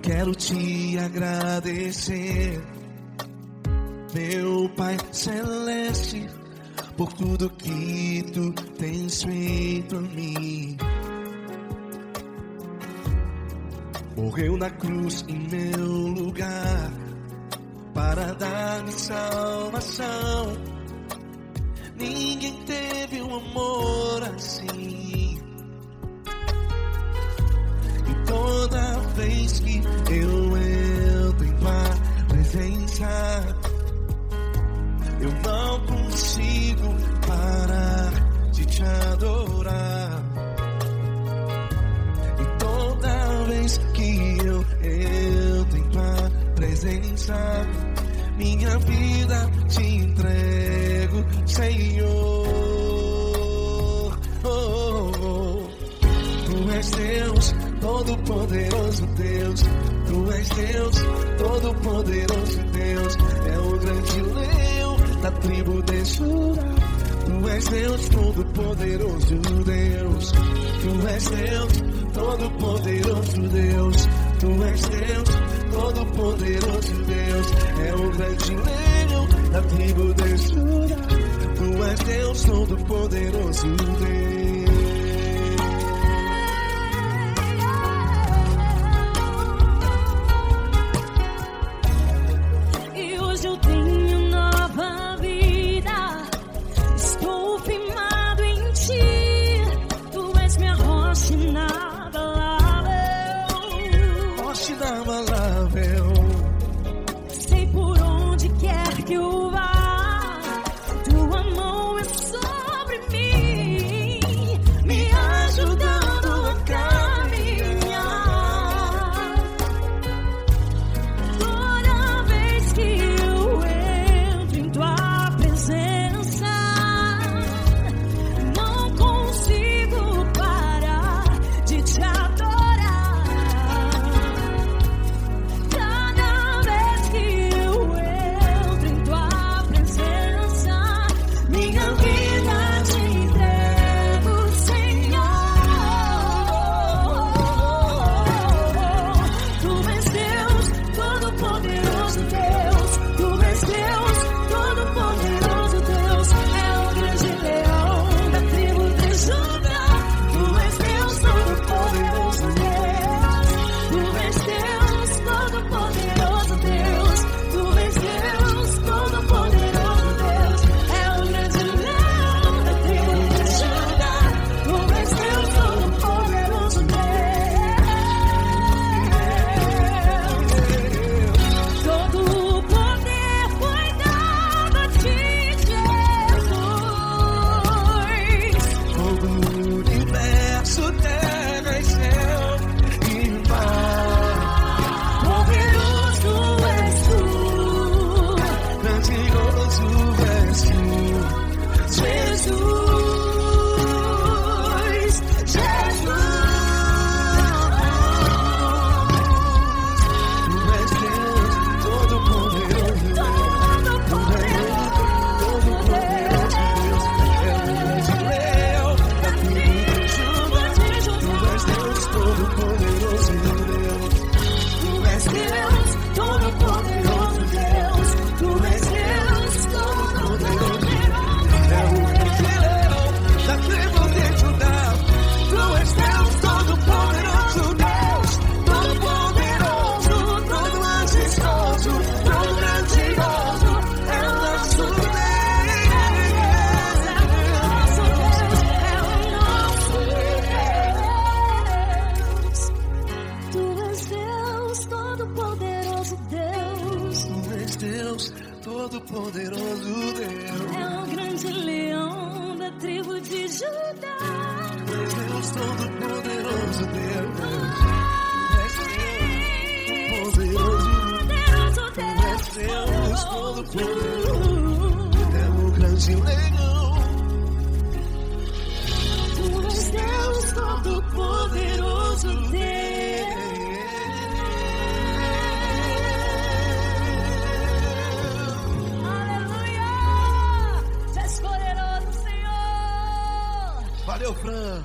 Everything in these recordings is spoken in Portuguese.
quero te agradecer, meu Pai Celeste, por tudo que tu tens feito a mim. Morreu na cruz em meu lugar para dar-me salvação. Ninguém teve um amor assim. E toda vez que eu entro em tua presença, eu não consigo parar de te adorar. E toda vez que eu entro em tua presença, minha vida te entrego, Senhor. Tu és Deus, Todo-Poderoso Deus. Tu és Deus, Todo-Poderoso Deus. É o grande leão da tribo de Judá. Tu és Deus, Todo-Poderoso Deus. Tu és Deus, Todo-Poderoso Deus. Tu és Deus, Todo-Poderoso Deus. É o grande leão da tribo de Judá. Tu és Deus, Todo-Poderoso Deus. E hoje eu tenho nova vida. Estou firmado em ti. Tu és minha rocha inabalável. Rocha inabalável. Sei por onde quer que eu vá, tua mão é sobre mim, me ajudando a caminhar. Toda vez que eu entro em tua presença, não consigo parar de te adorar. Cada vez que eu entro em tua presença, minha vida te entrego, Senhor. Tu és Deus, Todo-Poderoso Deus. Tu és Deus, Todo-Poderoso Deus. É o grande leão da tribo de Judá. Tu és Deus, Todo-Poderoso Deus. Tu és Deus, Todo-Poderoso Deus. Tu és Deus, Todo-Poderoso Deus. É o grande leão da tribo de Judá. Tu és Deus, Todo-Poderoso Deus. Todo o poder foi dado a ti, Jesus. Todo o universo, terra e céu e mar. Poderoso és tu, Grandioso és tu, Jesus. Tu és Deus, Todo-Poderoso Deus. Todo-Poderoso Deus. É o grande leão da tribo de Judá. Tu és Deus, Todo-Poderoso Deus. Tu és Deus, Todo-Poderoso Deus. Tu és Deus, Todo-Poderoso Deus. É o grande leão da tribo de Judá. Tu és Deus, Todo-Poderoso Deus. Todo-Poderoso, todo majestoso, todo grandioso. É o nosso Deus. Tu és Deus, Todo-Poderoso Deus. Tu és Deus, Todo-Poderoso Deus. É o grande leão da tribo de Judá. Tu és Deus, Todo-Poderoso Deus. Tu és Deus, Poderoso Tu és Deus, Todo-Poderoso. É o grande leão. Tu és Deus, Todo-Poderoso Deus. Aleluia! Tu és poderoso, Senhor. Valeu, Fran.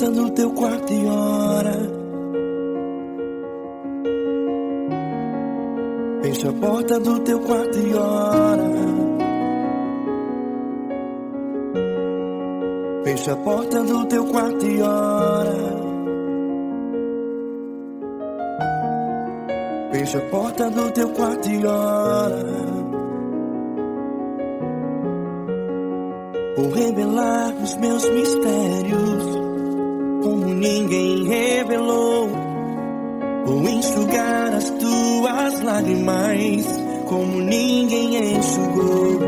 porta do teu quarto e ora. Fecha a porta do teu quarto e ora. Fecha a porta do teu quarto e ora. Fecha a porta do teu quarto e ora. Vou revelar os meus mistérios como ninguém revelou. Vou enxugar as tuas lágrimas como ninguém enxugou.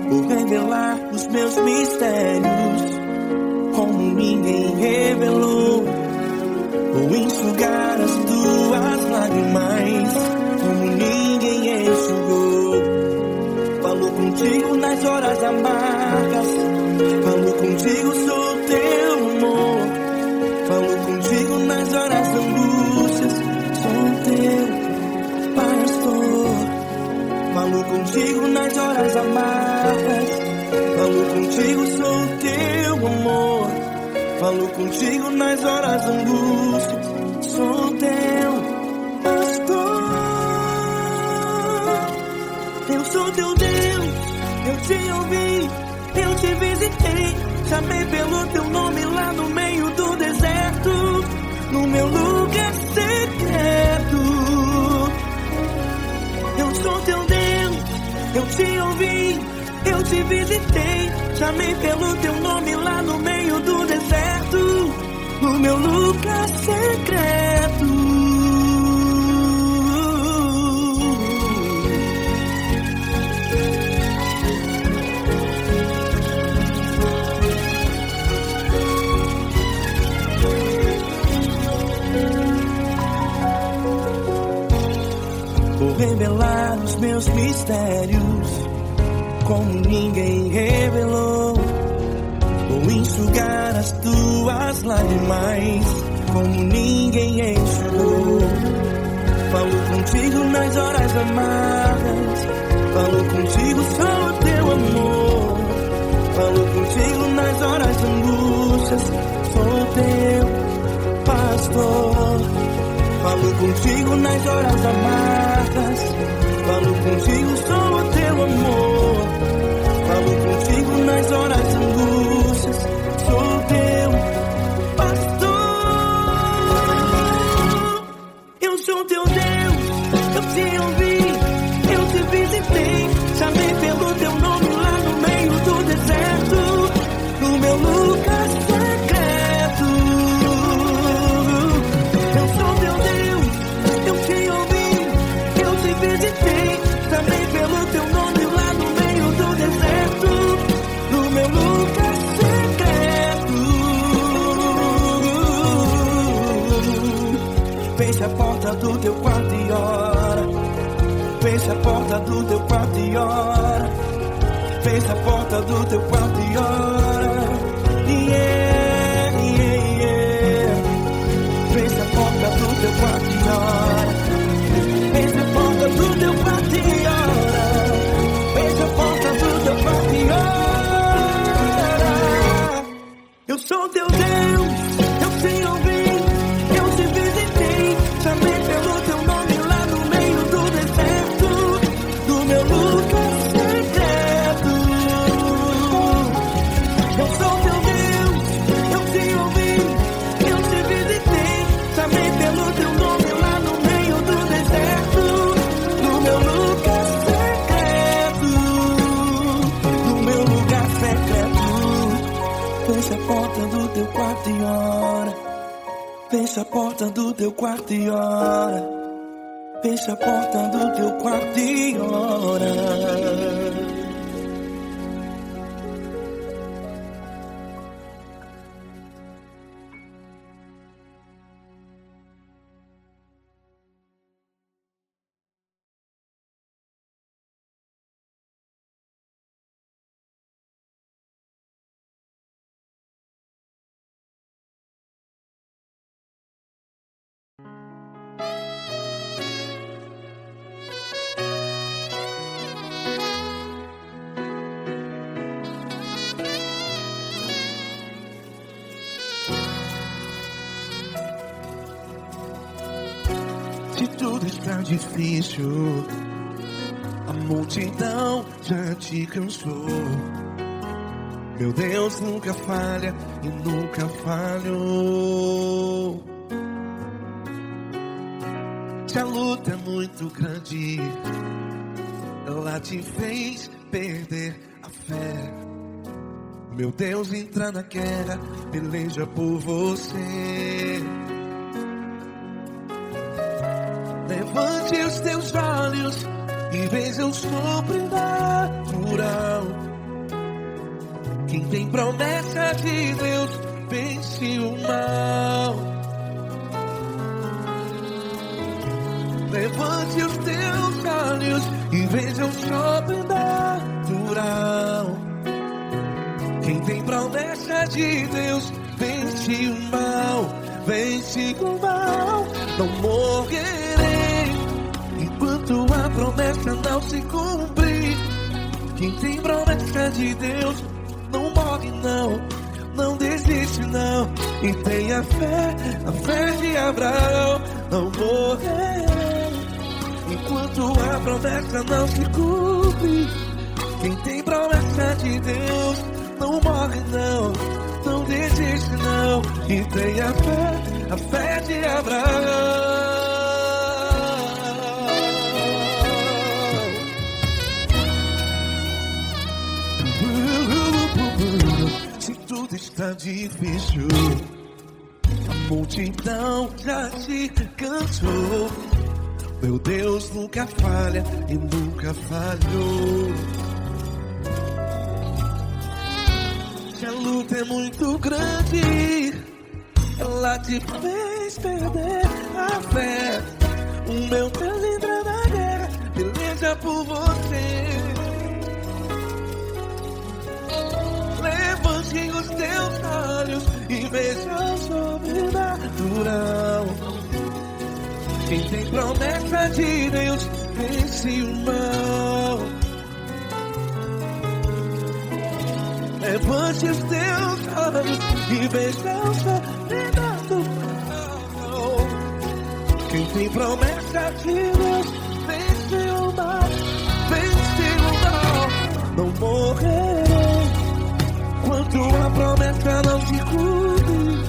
Vou revelar os meus mistérios como ninguém revelou. Vou enxugar as tuas lágrimas como ninguém enxugou. Falo contigo nas horas amargas, falo contigo, sou teu amor. Falo contigo nas horas da angústias, sou teu pastor. Falo contigo nas horas amargas, falo contigo, sou teu amor. Falo contigo nas horas da angústias, sou teu pastor. Eu sou teu Deus, eu te ouvi, eu te visitei. Chamei pelo teu nome lá no meio do deserto, no meu lugar secreto. Eu sou teu Deus, eu te ouvi, eu te visitei. Chamei pelo teu nome lá no meio do deserto, no meu lugar secreto. Vou revelar os meus mistérios como ninguém revelou. Vou enxugar as tuas lágrimas como ninguém enxugou. Falo contigo nas horas amargas, falo contigo, sou teu amor. Falo contigo nas horas de angústias, sou teu pastor. Falo contigo nas horas amargas, falo contigo, sou teu amor. Falo contigo nas horas de angústias, sou teu pastor. Eu sou teu Deus, eu te ouvi, eu te visitei. Chamei pelo teu nome lá no meio do deserto, no meu lugar secreto. Eu sou teu Deus, eu te ouvi, eu te visitei. Chamei pelo teu nome lá no meio do deserto, no meu lugar secreto. Fecha a porta do teu quarto e ora. Fecha a porta do teu quarto e ora. Fecha a porta do teu quarto e ora. Yeah, yeah, yeah. Fecha a porta do teu quarto e ora. Fecha a porta do teu quarto e ora. Fecha a porta do teu quarto e ora. Eu sou teu Deus, eu te ouvi, eu te visitei. Chamei pelo teu nome lá no meio do deserto, do meu lugar secreto. Eu sou teu Deus, eu te ouvi, eu te visitei. Chamei pelo teu nome lá no meio do deserto, no meu lugar secreto, no meu lugar secreto. Fecha a porta do teu quarto e ora. Fecha a porta do teu quarto e ora. Fecha a porta do teu quarto e ora. Se tudo está difícil, a multidão já te cansou. Meu Deus nunca falha e nunca falhou. Se a luta é muito grande, ela te fez perder a fé. Meu Deus entra na guerra, peleja por você. Levante os teus olhos e veja o sobrenatural. Quem tem promessa de Deus vence o mal. Levante os teus olhos e veja o sobrenatural. Quem tem promessa de Deus vence o mal. Vence o mal. Não morrerei enquanto a promessa não se cumprir. Quem tem promessa de Deus não morre não, não desiste não. E tenha fé, a fé de Abraão. Não morrerei enquanto a promessa não se cumpre. Quem tem promessa de Deus não morre não, não desiste não. E tenha fé, a fé de Abraão. Se tudo está difícil, a multidão já te cansou. Meu Deus nunca falha e nunca falhou. Se a luta é muito grande, ela te fez perder a fé. O meu Deus entra na guerra, peleja por você. Levante os teus olhos e veja o sobrenatural. Quem tem promessa de Deus vence o mal. Levante os teus olhos e veja o sobrenatural. Quem tem promessa de Deus vence o mal. Vence o mal. Não morrerei enquanto a promessa não se cumpre.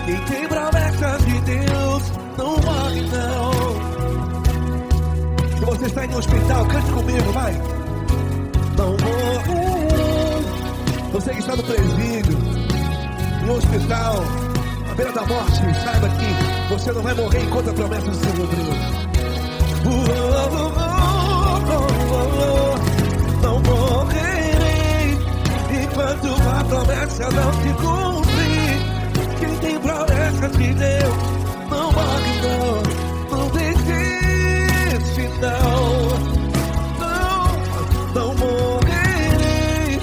Quem tem promessa de Deus não morre não. Se você está em um hospital, cante comigo, vai. Não morrerei. Você que está no presídio, em um hospital, à beira da morte, saiba que você não vai morrer enquanto a promessa não se cumprir. Não morrerei enquanto a promessa não se cumprir. Quem tem promessa de Deus não morre não, não desiste não. Não morrerei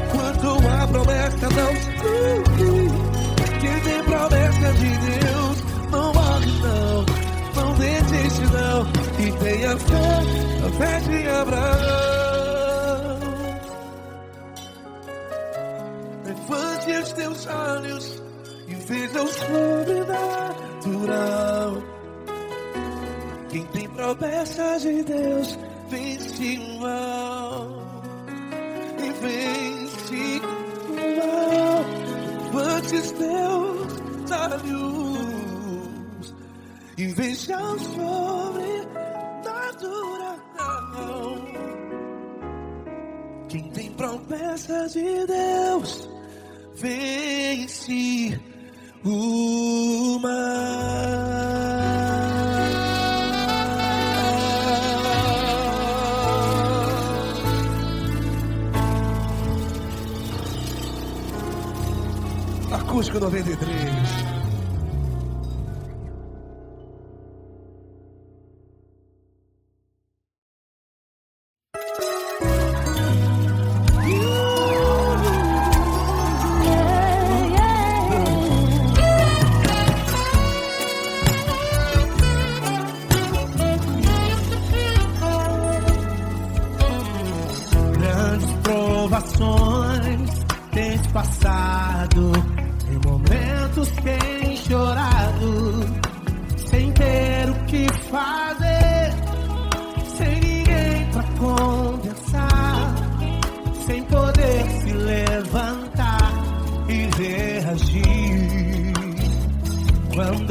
enquanto a promessa não se cumprir. Quem tem promessa de Deus não morre não, não desiste não. E tenha fé, a fé de Abraão. Levante os teus olhos e veja o sobrenatural. Quem tem promessa de Deus vence o mal. E vence o mal. Levante os teus olhos e veja o sobrenatural. Quem tem promessa de Deus vence o mal. Acústico 93. Grandes provações tens passado, em momentos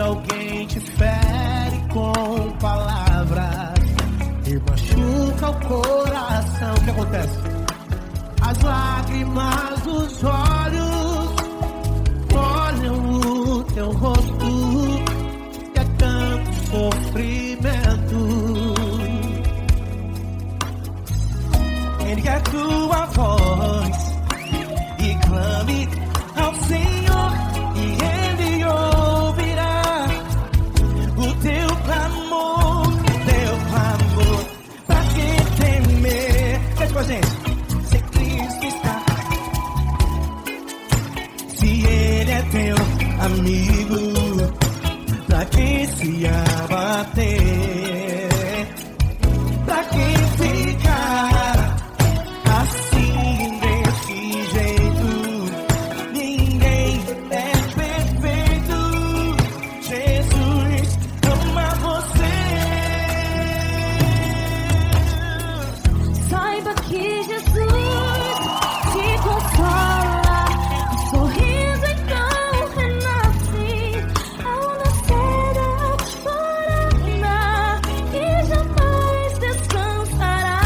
alguém te fere com palavras e machuca o coração, o que acontece? As lágrimas dos olhos molham o teu rosto, que é tanto sofrimento. Ergue a tua voz e clame ao Senhor, e Ele ouvirá o teu clamor, pra que temer? Cante com a gente. Se Cristo está, se Ele é teu amigo, pra que se abater? Pra que ficar assim desse jeito? Ninguém é perfeito. Jesus ama você. Saiba que Jesus te consola, o sorriso então renasce ao nascer da alvorada e jamais descansará.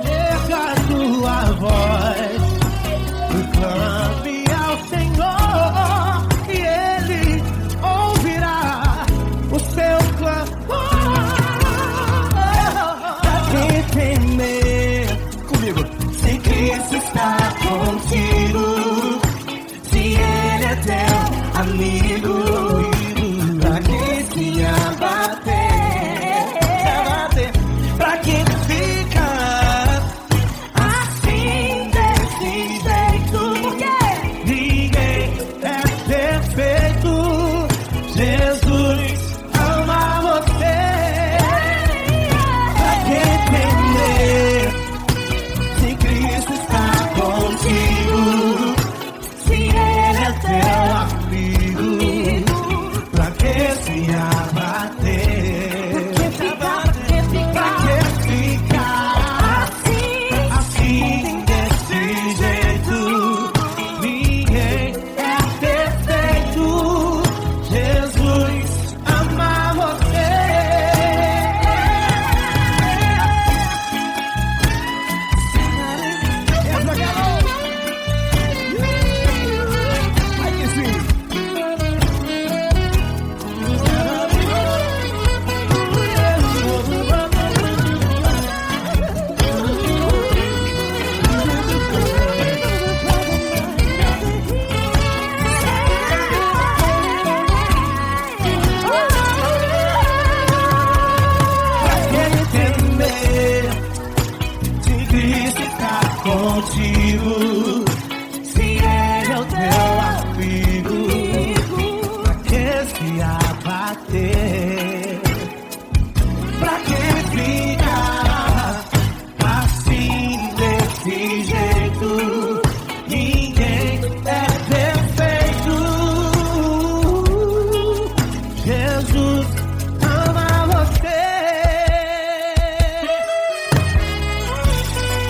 Erga a tua voz e clame ao Senhor, e Ele ouvirá o seu clamor. Pra que temer? Comigo. Se Cristo está contigo, se Ele é teu amigo, pra que se abater? Pra que ficar assim desse jeito? Porque Ninguém é perfeito. Jesus ama você. Pra que temer? Se Cristo está contigo, se Ele é teu amigo, pra que se abater? Pra que ficar assim desse jeito? Ninguém é perfeito. Jesus ama você. Essa galera. Ai que sim. Se Cristo está contigo, se Ele é o teu amigo, pra que se abater? Pra que ficar assim desse jeito? Ninguém é perfeito. Jesus ama você.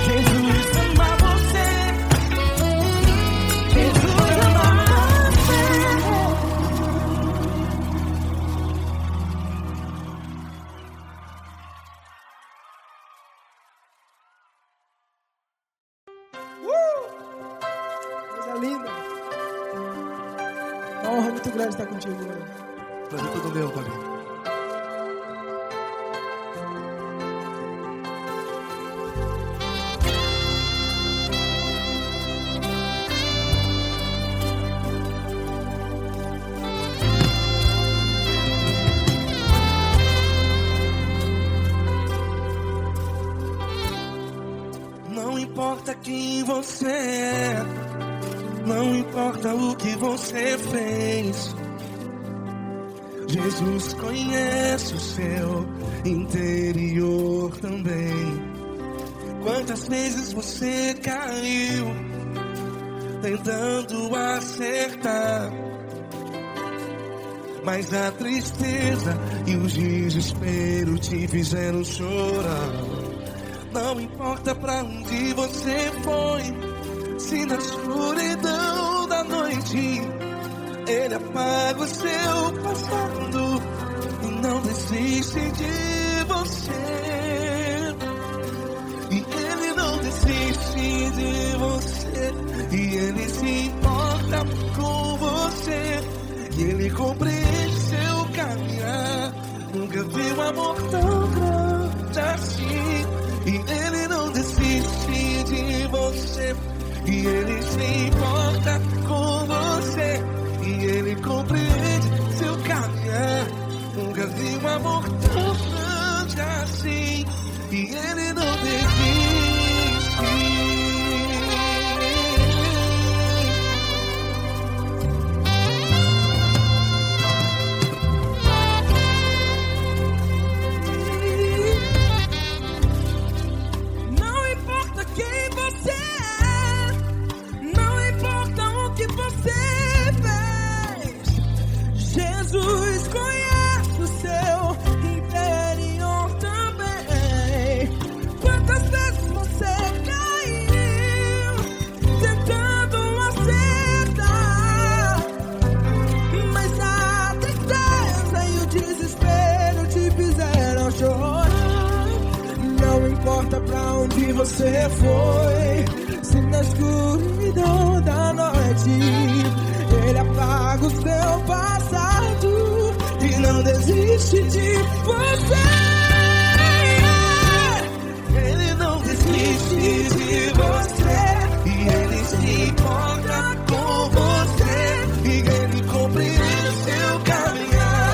Jesus ama você. Jesus ama Coisa linda. Uma honra muito grande estar contigo, mano. Prazer todo meu, Paulinho. Não importa quem você é, não importa o que você fez, Jesus conhece o seu interior também. Quantas vezes você caiu tentando acertar, mas a tristeza e o desespero te fizeram chorar. Não importa pra onde você foi, se na escuridão da noite apaga o seu passado e não desiste de você. E Ele não desiste de você. E Ele se importa com você. E Ele compreende seu caminhar. Nunca vi um amor tão grande assim. E Ele não desiste de você. E Ele se importa com você. E Ele compreende seu caminhar. Nunca vi um amor tão grande assim. E Ele não desiste. Não importa quem você é, não importa o que você fez, Jesus conhece o seu interior também. Quantas vezes você caiu tentando acertar, mas a tristeza e o desespero te fizeram chorar. Não importa pra onde você foi, se na escuridão da noite Ele apaga o seu passado e não desiste de você. Ele não desiste de você. E Ele se importa com você. E Ele compreende seu caminhar.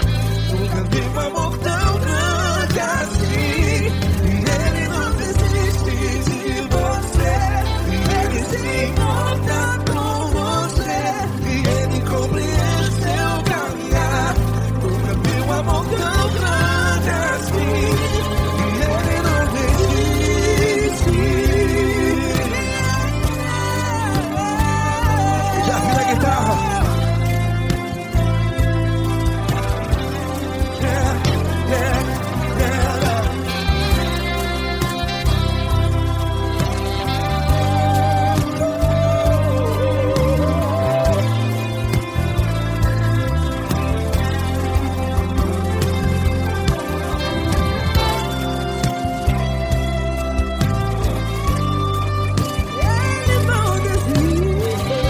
Nunca vi um amor tão grande assim. E Ele não desiste de você. E Ele se importa com você. E Ele compreende seu caminhar. Nunca vi um amor tão grande assim. E Ele não desiste. Já vi a guitarra. Ele não desiste.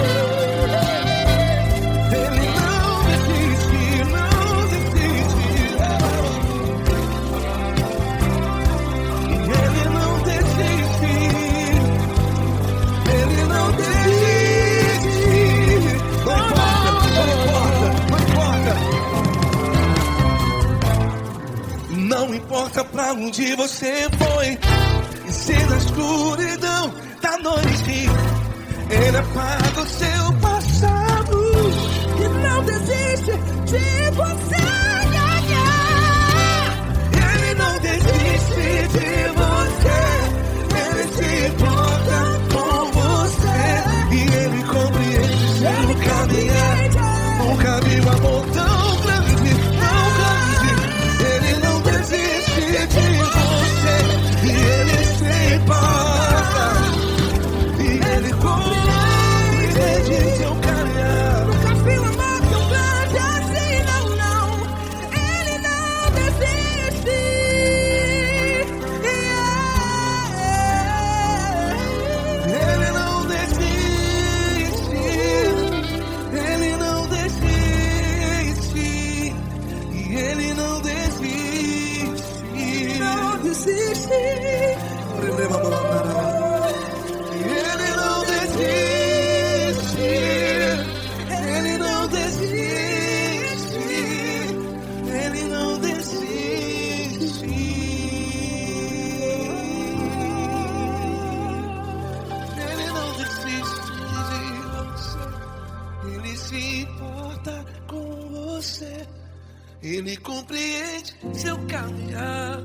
Ele não desiste, não desiste. Ele não desiste. Ele não desiste. Não importa, não importa, não importa. Não importa pra onde você foi, e se na escuridão da noite Ele apaga o seu passado. E não desiste de você. Ele não desiste de você. Ele se importa com você. E Ele compreende seu caminhar. Nunca vi um amor tão grande, tão grande. Ele não desiste de você. E Ele se importa. E Ele compreende seu caminhar. Nunca vi um amor tão grande assim, não, não. Ele não desiste. Ele não desiste. Ele não desiste. E Ele não desiste. Não desiste. Ele não desiste. Ele não desiste. Ele não desiste. Ele não desiste de você. Ele se importa com você. Ele compreende seu caminhar.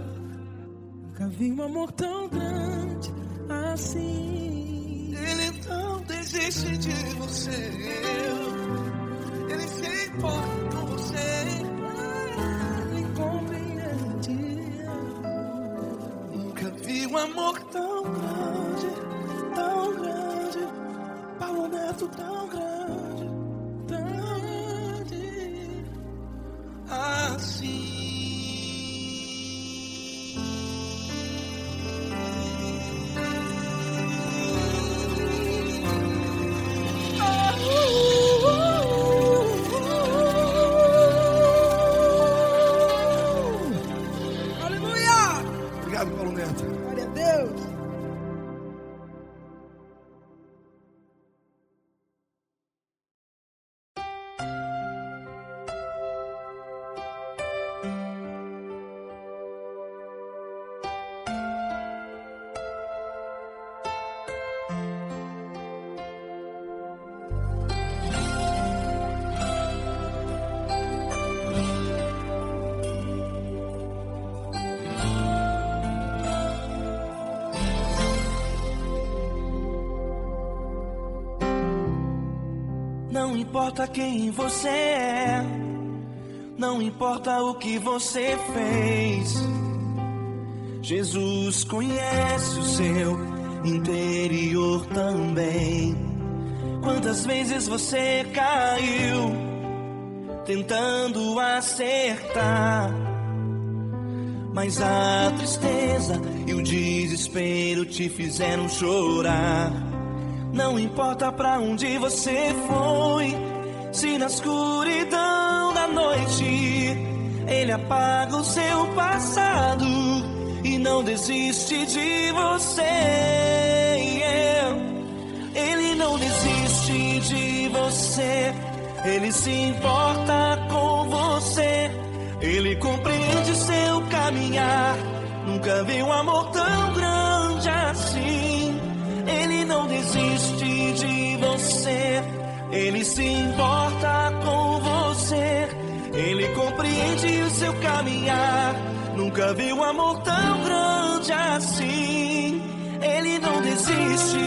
Nunca vi um amor tão grande assim. Ele não desiste de você. Ele se importa com você. Ele compreende. Nunca vi um amor tão grande, tão grande. Paulo Neto tão grande, tão grande. importa quem você é, não importa o que você fez, Jesus conhece o seu interior também. Quantas vezes você caiu tentando acertar, mas a tristeza e o desespero te fizeram chorar. Não importa pra onde você foi, se na escuridão da noite Ele apaga o seu passado e não desiste de você. Ele não desiste de você, Ele se importa com você, Ele compreende seu caminhar. Nunca vi um amor tão grande assim. Ele não desiste de você, Ele se importa com você, Ele compreende o seu caminhar. Nunca vi um amor tão grande assim. Ele não desiste.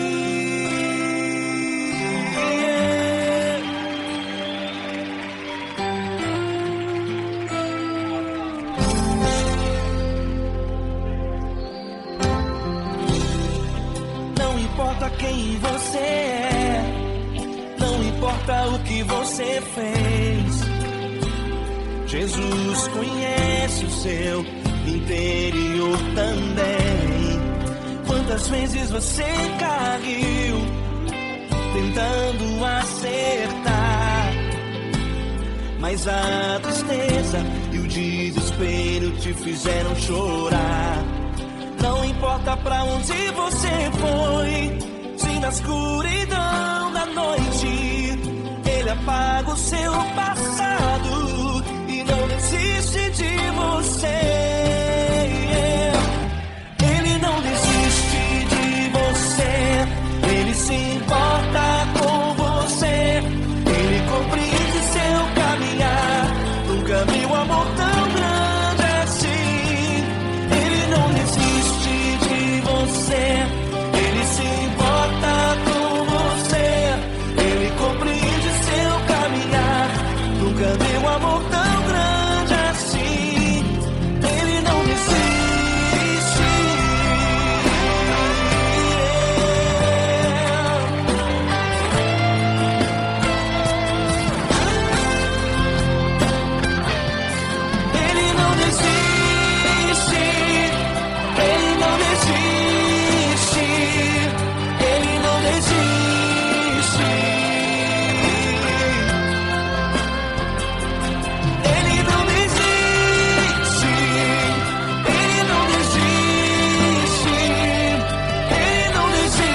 Não importa quem você é, não importa o que você fez, Jesus conhece o seu interior também. Quantas vezes você caiu tentando acertar, mas a tristeza e o desespero te fizeram chorar. Não importa pra onde você foi, se na escuridão da noite Ele apaga o seu passado e não desiste de você. Ele não desiste de você, Ele se importa com você, Ele compreende seu caminhar. Nunca vi um amor tão grande assim. Ele não desiste de você, Ele se importa com você, Ele compreende seu caminhar. Nunca vi um amor tão grande assim. Ele não desiste. Ele não desiste. Ele não desiste. Ele não desiste. Ele não desiste. Ele não desiste. Ele não desiste.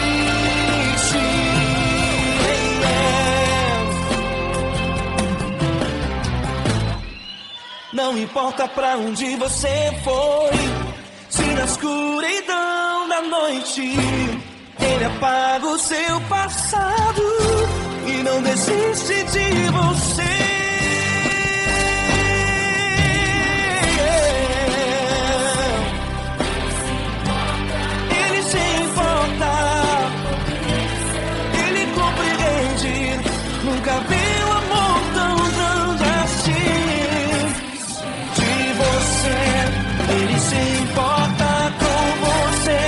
Não importa pra onde você foi, se na escuridão da noite Ele apaga o seu passado e não desiste de você. Ele se importa, Ele compreende. Nunca vi um amor tão grande assim. De você, Ele se importa com você,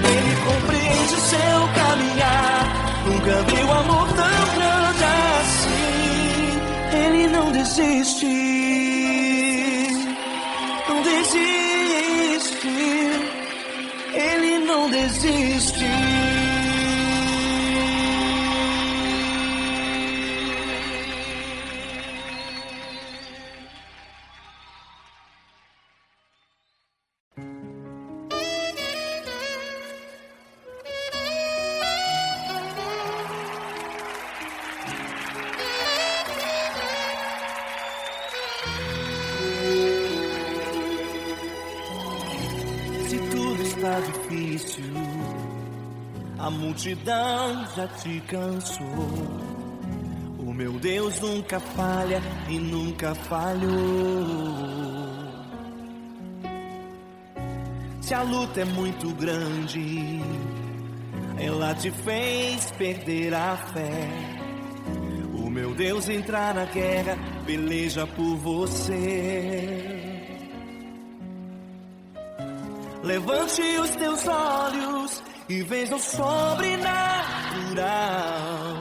Ele compreende o seu caminhar. Nunca vi um amor tão grande assim. Ele não desiste, não desiste. Ele não desiste. Se tudo está difícil, a multidão já te cansou. O meu Deus nunca falha e nunca falhou. Se a luta é muito grande, ela te fez perder a fé. O meu Deus entrar na guerra, peleja por você. Levante os teus olhos e veja o sobrenatural.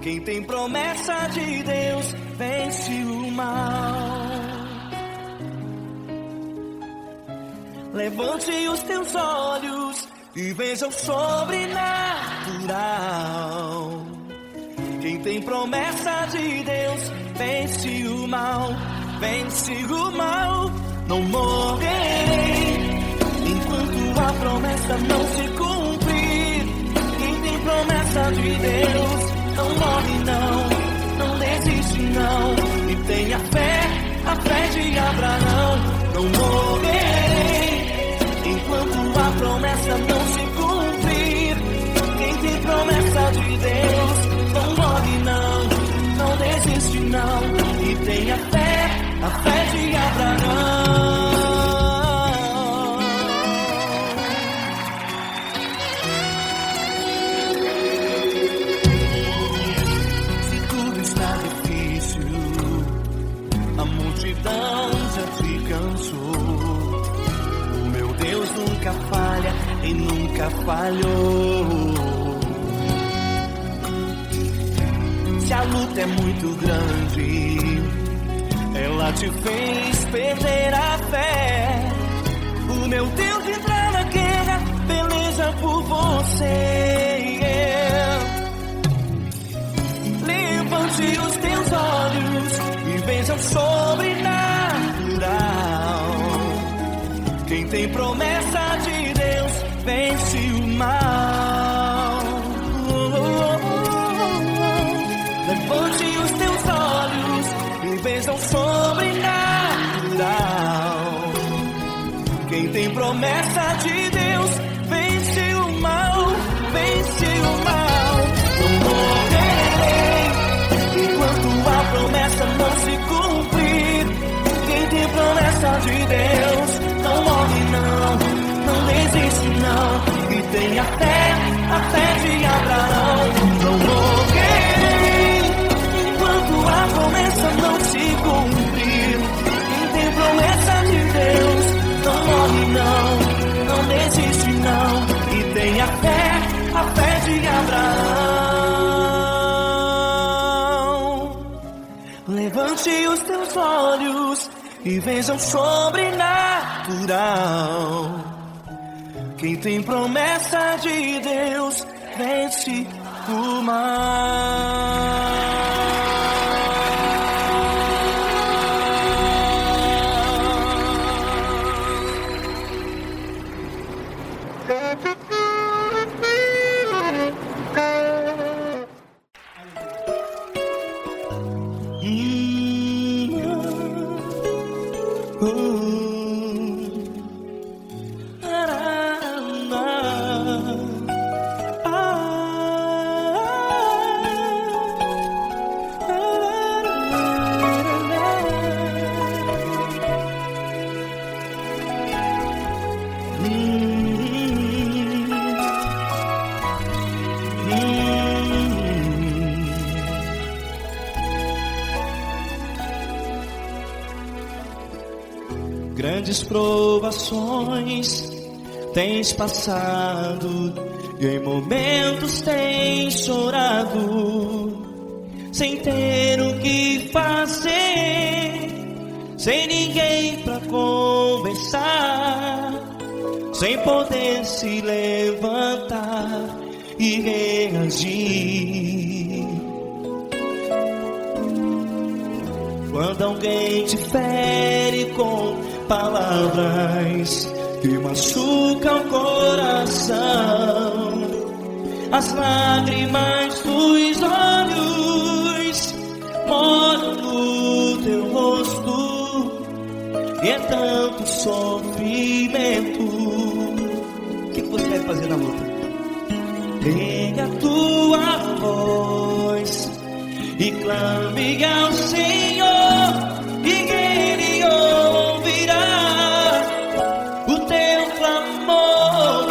Quem tem promessa de Deus vence o mal. Levante os teus olhos e veja o sobrenatural. Quem tem promessa de Deus vence o mal. Vence o mal. Não morrerei enquanto a promessa não se cumprir. Quem tem promessa de Deus não morre não, não desiste não. E tenha a fé de Abraão. Não morrerei enquanto a promessa não se cumprir. Quem tem promessa de Deus não morre não, não desiste não. E tenha a fé de Abraão. A multidão já te cansou. O meu Deus nunca falha e nunca falhou. Se a luta é muito grande, ela te fez perder a fé. O meu Deus entra na guerra, peleja por você. Levante os teus olhos e veja o sobrenatural. Quem tem promessa de Deus vence o mal. Levante os teus olhos e veja o sobrenatural. Quem tem promessa de Deus vence o mal. Vence o mal. Não morrerei enquanto a promessa não se cumprir. Quem tem promessa de Deus não morre não, não desiste não. E tem a fé de Abraão. Não morrerei enquanto a promessa não se cumprir. Quem tem promessa de Deus não morre não, não desiste não. E tem a fé de Abraão. Levante os teus olhos e veja o sobrenatural. Quem tem promessa de Deus vence o mal. Grandes provações tens passado e em momentos tens chorado, sem ter o que fazer, sem ninguém pra conversar, sem poder se levantar e reagir. Quando alguém te fere com palavras que machucam o coração, as lágrimas dos olhos molham no teu rosto, e é tanto sofrimento. O que você vai fazer na luta? Pega a tua voz e clame ao Senhor, e Ele ouvirá o teu clamor.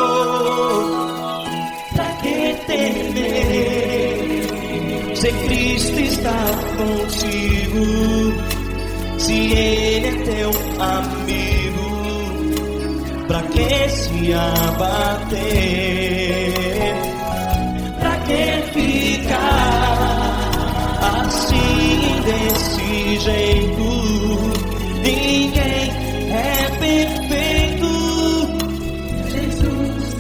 Pra que temer? Se Cristo Se ele é teu amigo, pra que se abater? Pra que ficar assim desse jeito? Ninguém é perfeito. Jesus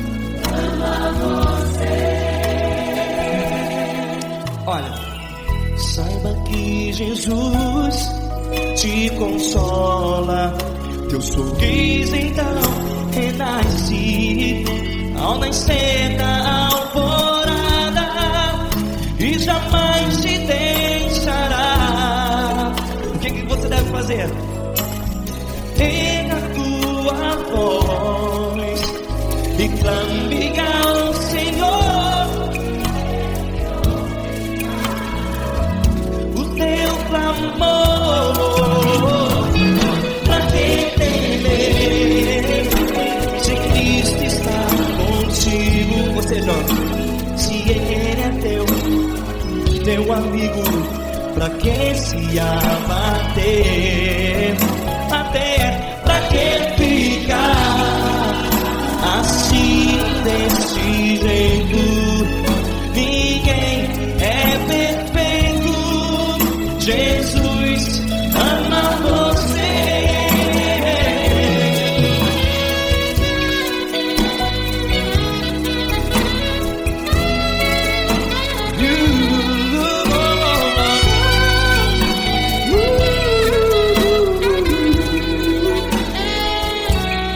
ama você. Olha, saiba que Jesus te consola. Teu sorriso então renasce ao nascer da alvorada e jamais te deixará. O que você deve fazer? Erga a tua voz e clame ao Senhor. O teu clamor, pra que temer? Se Cristo está contigo. Você joga. Se Ele é teu amigo, pra que se abater? Até pra que ficar assim desse jeito? Ninguém é perfeito. Jesus ama você.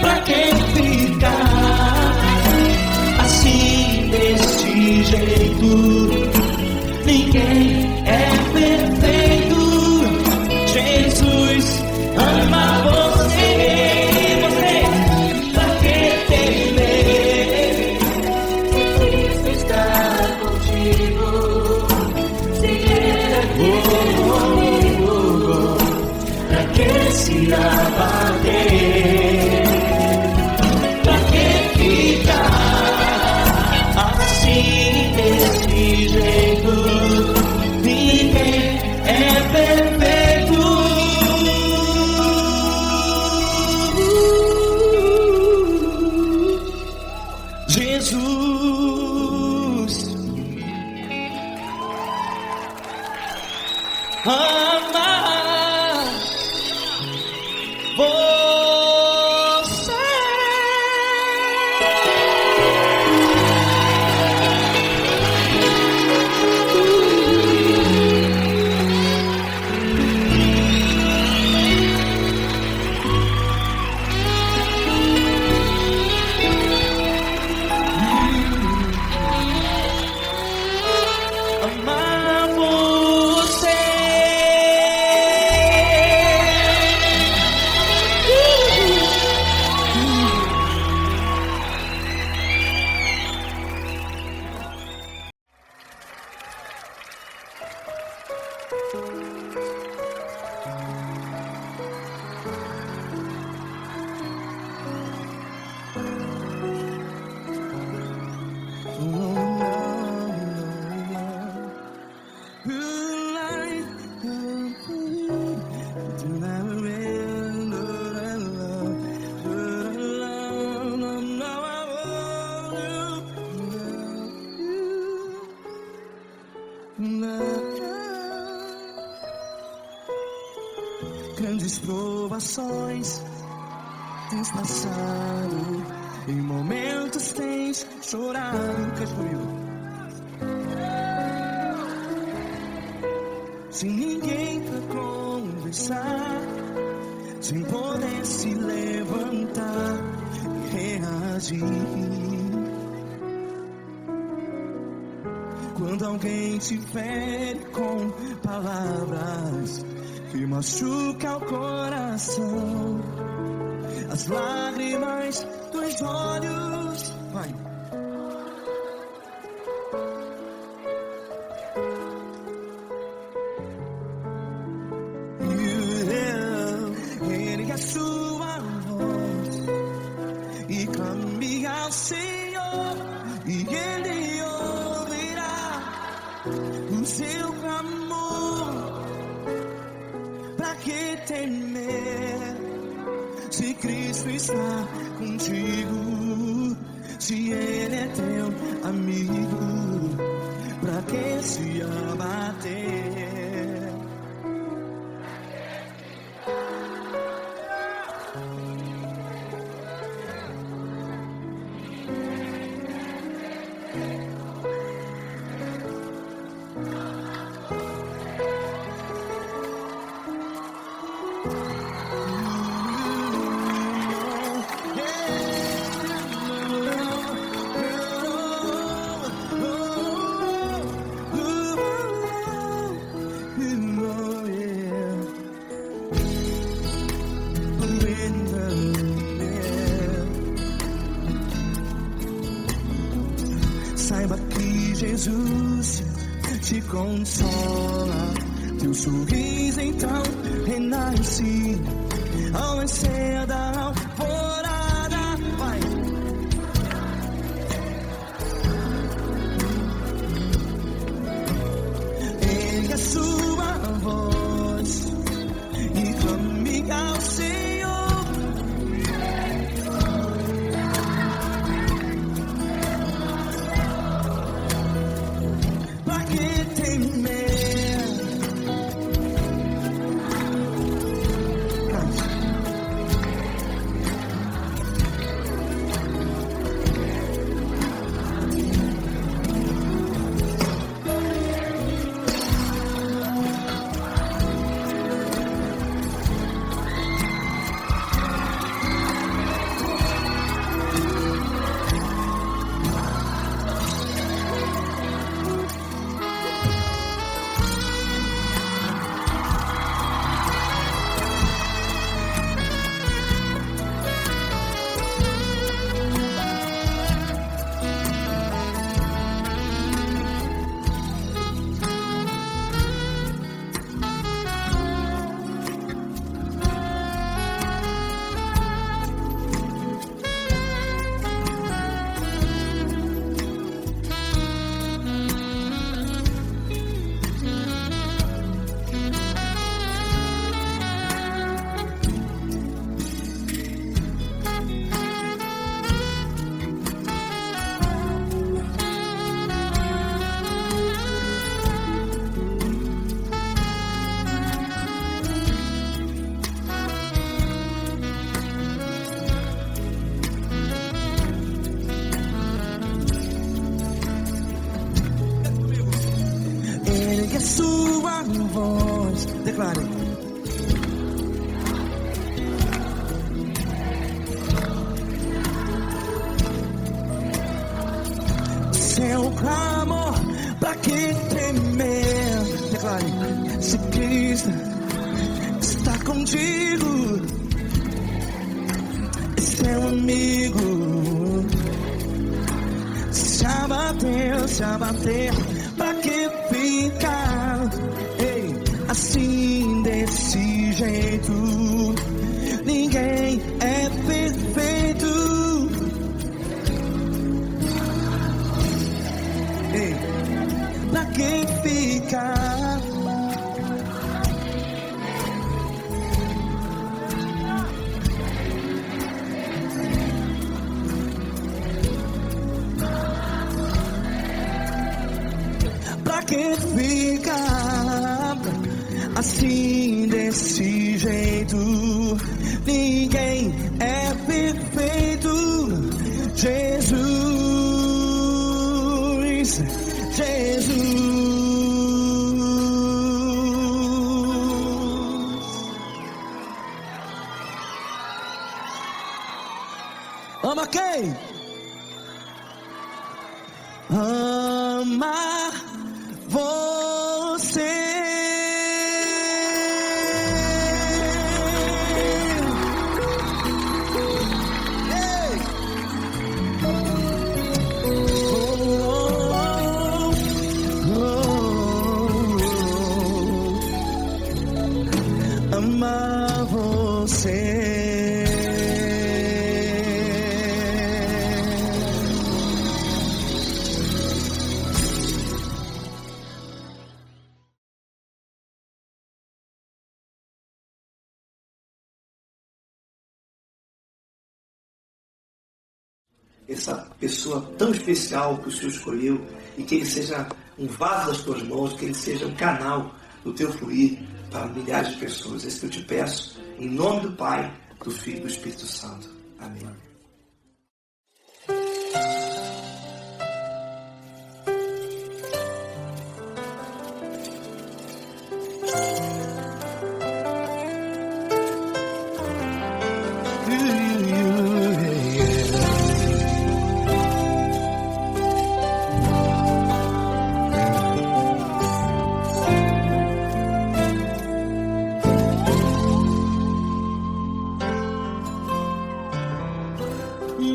Pra que ficar assim desse jeito? Ninguém é perfeito. Jesus ama você. Você, pra que temer? Cristo está contigo. Se Ele é teu amigo, Pra que se abater? Pra que ficar assim desse jeito? Ninguém é perfeito. Jesus ama você. Amar você. Grandes provações tens passado, em momentos tens chorado. Cante comigo. Sem ninguém pra conversar, sem poder se levantar e reagir. Quando alguém te fere com palavras que machuca o coração, as lágrimas dos olhos, vai. Ergue a sua voz e clame ao Senhor, e Ele ouvirá o seu clamor. Pra que temer? Se Cristo está contigo, se Ele é teu amigo, pra que se abater? Saiba que Jesus te consola, teu sorriso então renasce ao nascer da alvorada. Vai. Ergue a sua voz e clame ao Senhor. Pra que temer? Ergue a sua voz, declare. Seu clamor, pra que temer? Declare. Se Cristo está contigo, é seu amigo. Se abater, pra que ficar? Ei, assim desse jeito, ninguém é perfeito. Ei, pra que ficar? Pra que ficar assim desse jeito? Ninguém é perfeito. Jesus, Jesus. Ama quem? Ama você. Ei. Ama você. essa pessoa tão especial que o Senhor escolheu, e que ele seja um vaso das tuas mãos, que ele seja um canal do teu fluir para milhares de pessoas. É isso que eu te peço, em nome do Pai, do Filho e do Espírito Santo. Amém.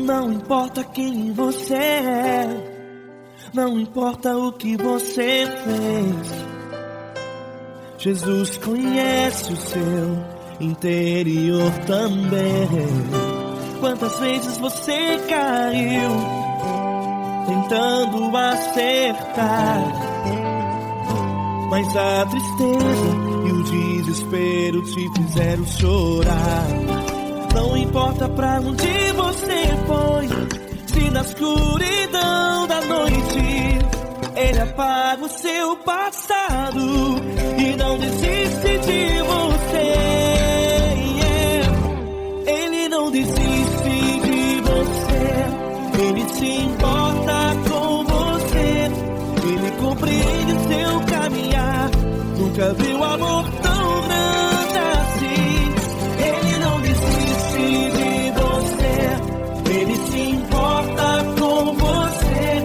Não importa quem você é, não importa o que você fez, Jesus conhece o seu interior também. Quantas vezes você caiu tentando acertar, mas a tristeza e o desespero te fizeram chorar. Não importa pra onde você foi, se na escuridão da noite Ele apaga o seu passado e não desiste de você. Ele não desiste de você, Ele se importa com você, Ele compreende o seu caminhar. Nunca viu amor tão grande assim. Ele não desiste de você, Ele se importa com você,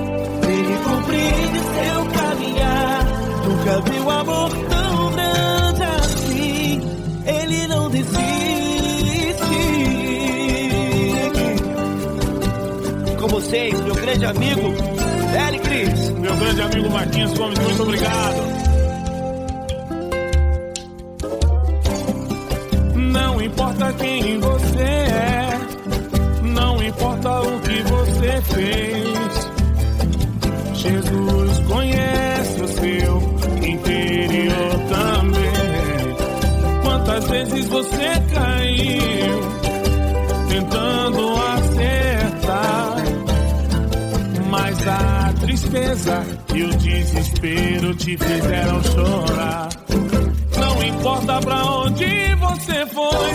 Ele compreende seu caminhar. Nunca viu amor tão grande assim. Ele não desiste. Com vocês, meu grande amigo Eli Cris, meu grande amigo Marquinhos Gomes, muito obrigado. Não importa quem você é, não importa o que você fez, Jesus conhece o seu interior também. Quantas vezes você caiu tentando acertar, mas a tristeza e o desespero te fizeram chorar. Não importa pra onde você foi,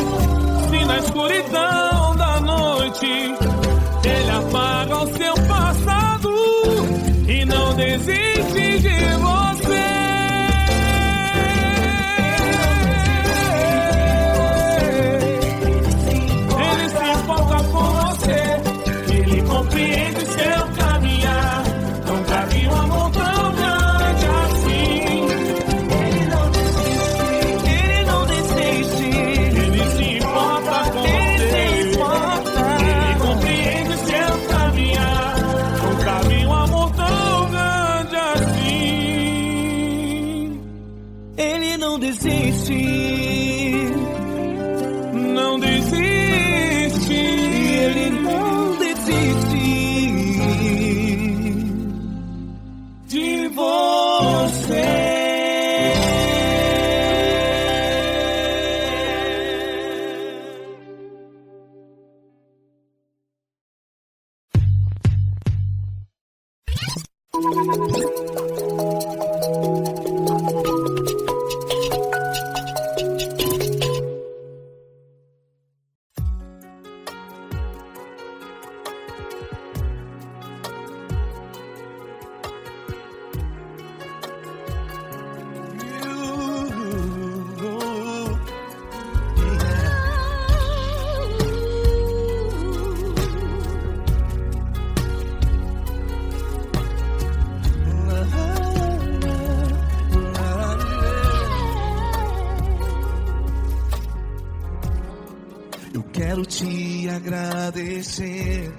se na escuridão da noite Ele apaga o seu passado e não desiste de você. Ele se importa com você, Ele compreende seu caminhar. Nunca vi um amor tão grande assim. Não desiste, não desiste, Ele não desiste de você. Quero te agradecer,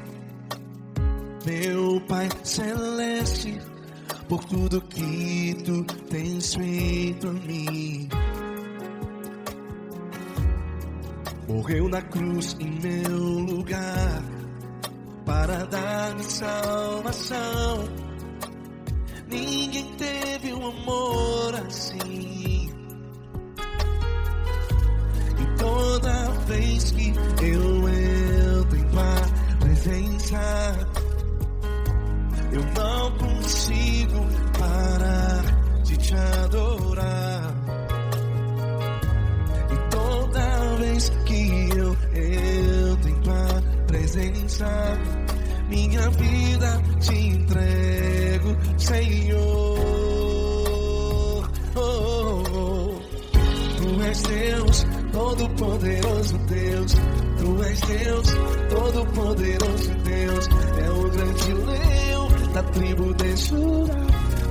meu Pai Celeste, por tudo que Tu tens feito a mim. Morreu na cruz em meu lugar para dar-me salvação. Ninguém teve um amor assim. E toda vez que eu entro em Tua presença, vez que eu entro em tua presença, minha vida te entrego, Senhor. Tu és Deus, todo-poderoso Deus. Tu és Deus, todo-poderoso Deus. É o grande leão da tribo de Judá.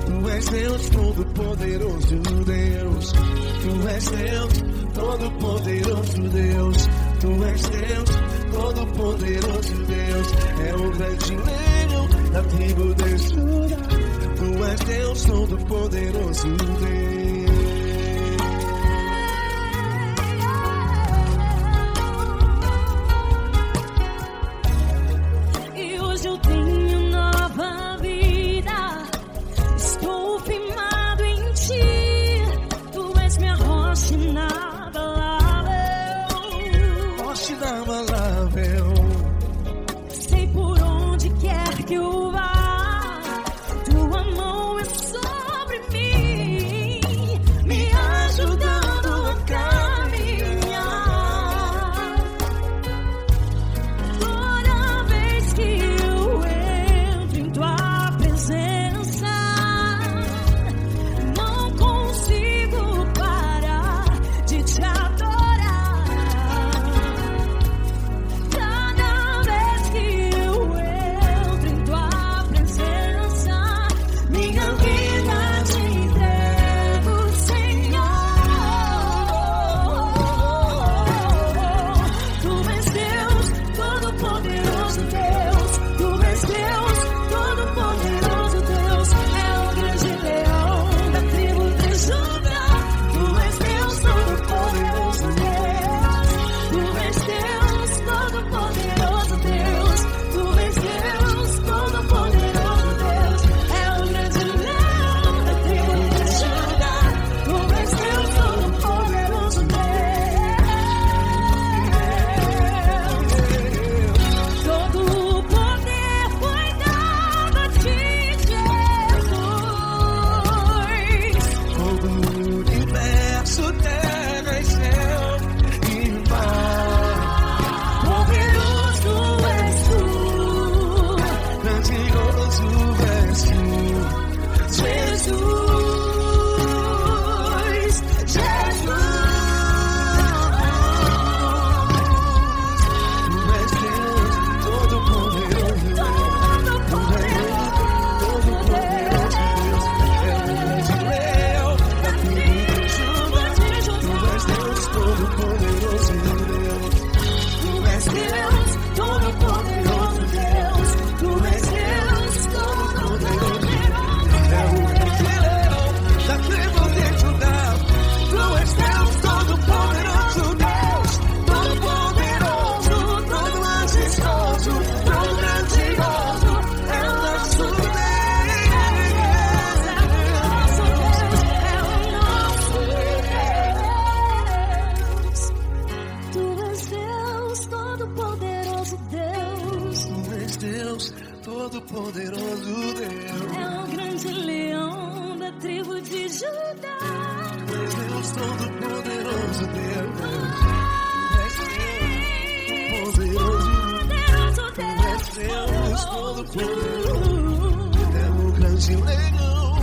Tu és Deus, todo-poderoso Deus. Tu és Deus, todo-poderoso Deus. Tu és Deus, todo-poderoso Deus. É o grande leão da tribo de Judá. Tu és Deus, todo-poderoso Deus. Todo-Poderoso Deus. É o grande leão da tribo de Judá. Tu és Deus, Todo-Poderoso Deus. Tu és Deus, Todo-Poderoso. É o grande leão.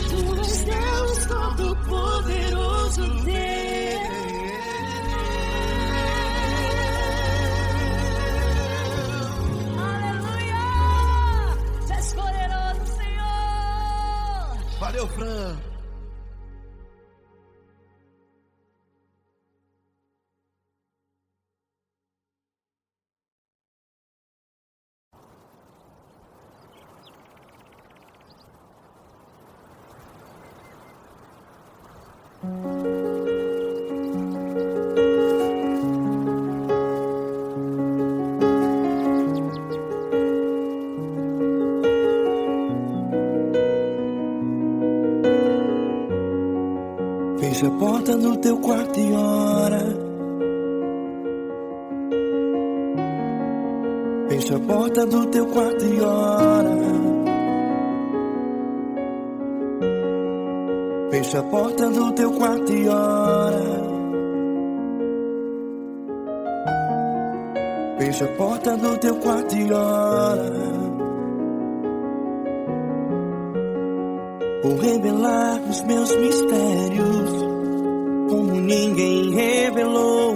Tu és Deus, Todo-Poderoso Deus. Valeu, Fran. Fecha a porta do teu quarto e ora. Fecha a porta do teu quarto e ora. Fecha a porta do teu quarto e ora. Fecha a porta do teu quarto e ora. Vou revelar os meus mistérios como ninguém revelou.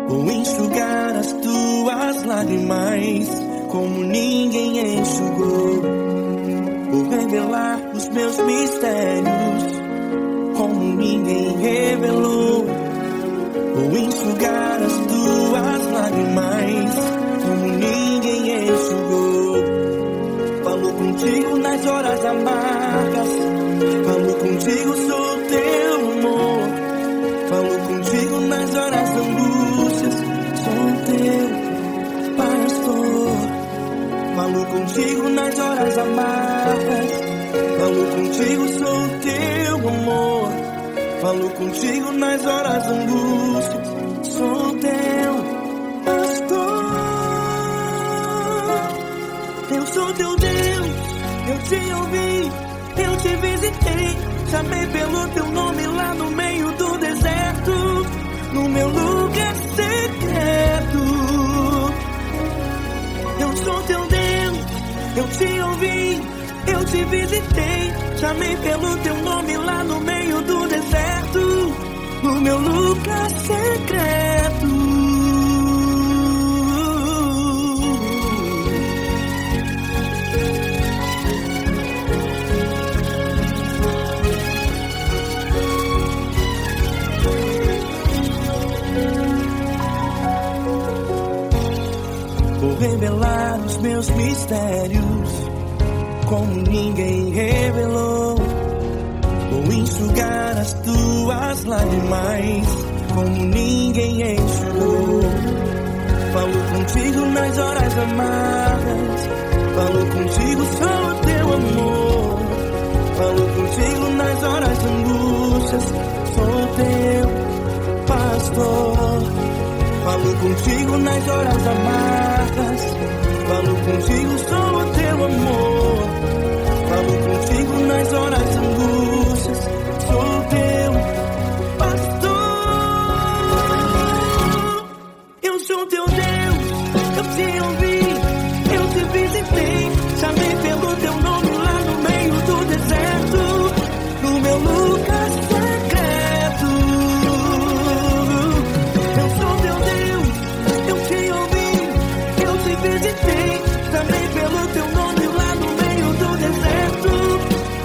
Vou enxugar as tuas lágrimas como ninguém enxugou. Vou revelar os meus mistérios como ninguém revelou. Vou enxugar as tuas lágrimas como ninguém enxugou. Falo contigo nas horas amargas, falo contigo, sou teu amor. Falo contigo nas horas da angústias, sou teu pastor. Falo contigo nas horas amargas, falo contigo, sou teu amor. Falo contigo nas horas da angústias, sou teu pastor. Eu sou teu Deus, eu te ouvi, eu te visitei. Chamei pelo teu nome lá no meio do deserto, no meu lugar secreto. Eu sou teu Deus, eu te ouvi, eu te visitei. Chamei pelo teu nome lá no meio do deserto, no meu lugar secreto. Vou revelar os meus mistérios como ninguém revelou. Vou enxugar as tuas lágrimas como ninguém enxugou. Falo contigo nas horas amargas, falo contigo, sou teu amor. Falo contigo nas horas de angústias, sou teu pastor. Falo contigo nas horas amargas, falo contigo, sou teu amor. Falo contigo nas horas de angústias, sou teu pastor. Eu sou teu Deus, eu te ouvi, eu te visitei. Chamei pelo teu nome lá no meio do deserto, no meu lugar secreto. Eu sou teu Deus, eu te ouvi, eu te visitei. Chamei pelo teu nome lá no meio do deserto,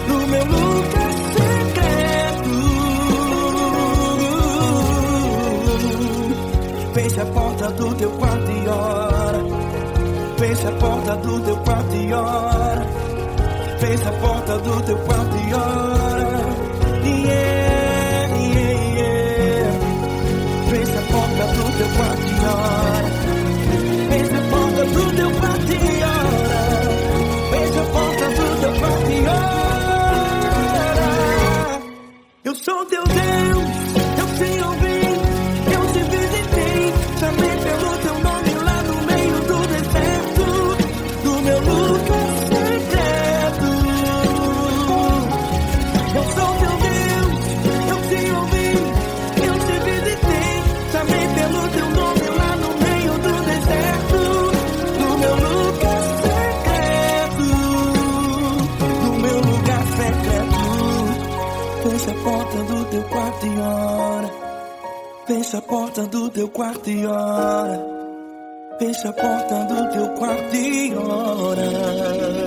no meu lugar secreto. Fecha a porta do teu quarto e ora. Fecha a porta do teu quarto e ora. Fecha a porta do teu quarto e ora. Yeah, yeah, yeah. Fecha a porta do teu quarto e ora. Fecha a porta do teu quarto e ora. Fecha a porta do teu quarto e ora. Eu sou teu Deus, eu te ouvi, eu te visitei. Chamei pelo teu nome lá no meio do deserto, no meu lugar secreto. Eu sou teu Deus, eu te ouvi, eu te visitei. Chamei pelo teu nome lá no meio do deserto, no meu lugar secreto, no meu lugar secreto. Fecha a porta do teu quarto e ora. Fecha a porta do teu quarto e ora. Fecha a porta do teu quarto e ora.